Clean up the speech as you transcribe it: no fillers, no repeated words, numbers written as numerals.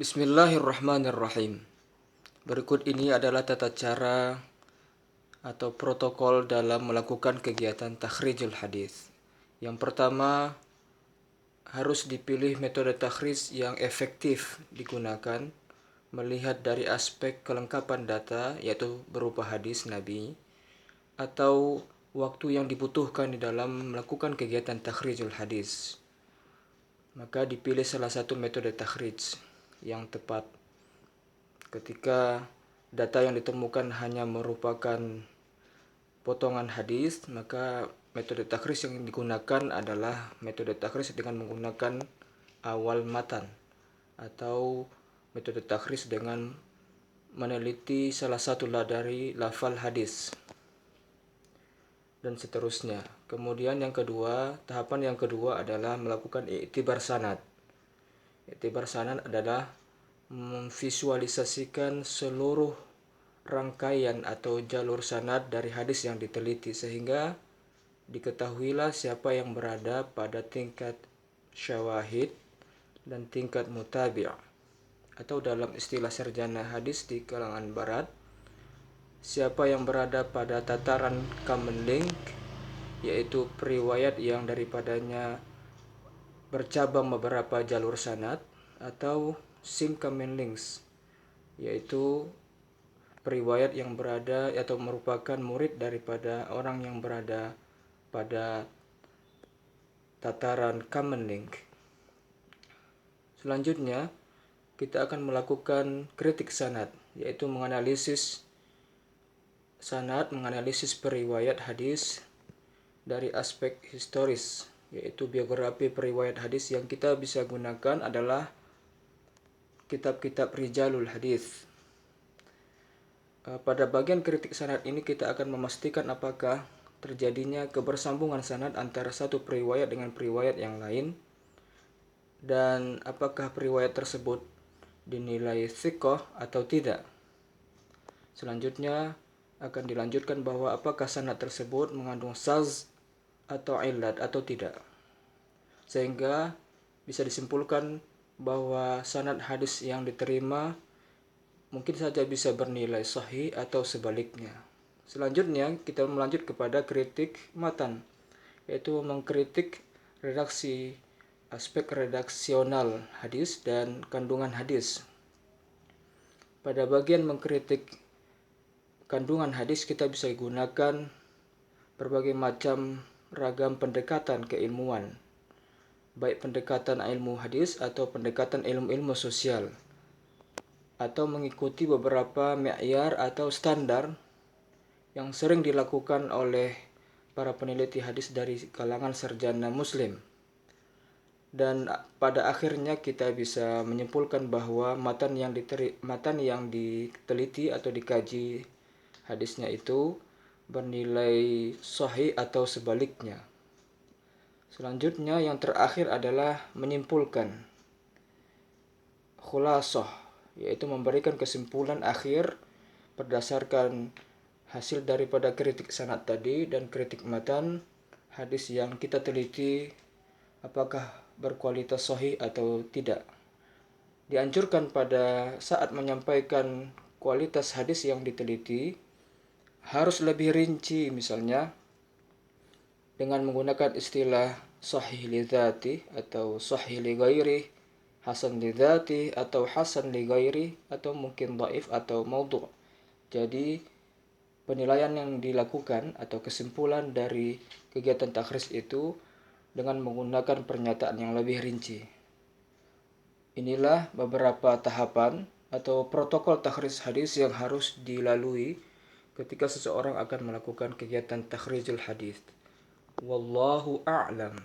Bismillahirrahmanirrahim. Berikut ini adalah tata cara atau protokol dalam melakukan kegiatan takhrijul hadis. Yang pertama, harus dipilih metode takhrij yang efektif digunakan melihat dari aspek kelengkapan data, yaitu berupa hadis Nabi atau waktu yang dibutuhkan di dalam melakukan kegiatan takhrijul hadis. Maka dipilih salah satu metode takhrij yang tepat. Ketika data yang ditemukan hanya merupakan potongan hadis, maka metode takhrij yang digunakan adalah metode takhrij dengan menggunakan awal matan atau metode takhrij dengan meneliti salah satu dari lafal hadis dan seterusnya. Kemudian tahapan yang kedua adalah melakukan i'tibar sanad. I'tibar sanad adalah memvisualisasikan seluruh rangkaian atau jalur sanad dari hadis yang diteliti sehingga diketahuilah siapa yang berada pada tingkat syawahid dan tingkat mutabi', atau dalam istilah sarjana hadis di kalangan barat, siapa yang berada pada tataran common link, yaitu periwayat yang daripadanya bercabang beberapa jalur sanad, atau common links, yaitu periwayat yang berada atau merupakan murid daripada orang yang berada pada tataran common link. Selanjutnya, kita akan melakukan kritik sanad, yaitu menganalisis sanad, menganalisis periwayat hadis dari aspek historis, yaitu biografi periwayat hadis. Yang kita bisa gunakan adalah kitab-kitab rijalul hadis. Pada bagian kritik sanad ini kita akan memastikan apakah terjadinya kebersambungan sanad antara satu periwayat dengan periwayat yang lain, dan apakah periwayat tersebut dinilai thiqah atau tidak. Selanjutnya akan dilanjutkan bahwa apakah sanad tersebut mengandung syadz atau illat atau tidak, sehingga bisa disimpulkan bahwa sanad hadis yang diterima mungkin saja bisa bernilai sahih atau sebaliknya. Selanjutnya kita melanjut kepada kritik matan, yaitu mengkritik redaksi, aspek redaksional hadis dan kandungan hadis. Pada bagian mengkritik kandungan hadis kita bisa gunakan berbagai macam ragam pendekatan keilmuan, baik pendekatan ilmu hadis atau pendekatan ilmu-ilmu sosial, atau mengikuti beberapa mi'yar atau standar yang sering dilakukan oleh para peneliti hadis dari kalangan sarjana muslim. Dan pada akhirnya kita bisa menyimpulkan bahwa matan yang diteliti atau dikaji hadisnya itu bernilai sahih atau sebaliknya. Selanjutnya yang terakhir adalah menyimpulkan khulasah, yaitu memberikan kesimpulan akhir berdasarkan hasil daripada kritik sanad tadi dan kritik matan hadis yang kita teliti, apakah berkualitas sahih atau tidak. Dianjurkan pada saat menyampaikan kualitas hadis yang diteliti harus lebih rinci, misalnya dengan menggunakan istilah sahih li dzati atau sahih li ghairi, hasan li dzati atau hasan li ghairi, atau mungkin dhaif atau maudhu'. Jadi penilaian yang dilakukan atau kesimpulan dari kegiatan takhrij itu dengan menggunakan pernyataan yang lebih rinci. Inilah beberapa tahapan atau protokol takhrij hadis yang harus dilalui ketika seseorang akan melakukan kegiatan takhrijul hadis. Wallahu a'lam.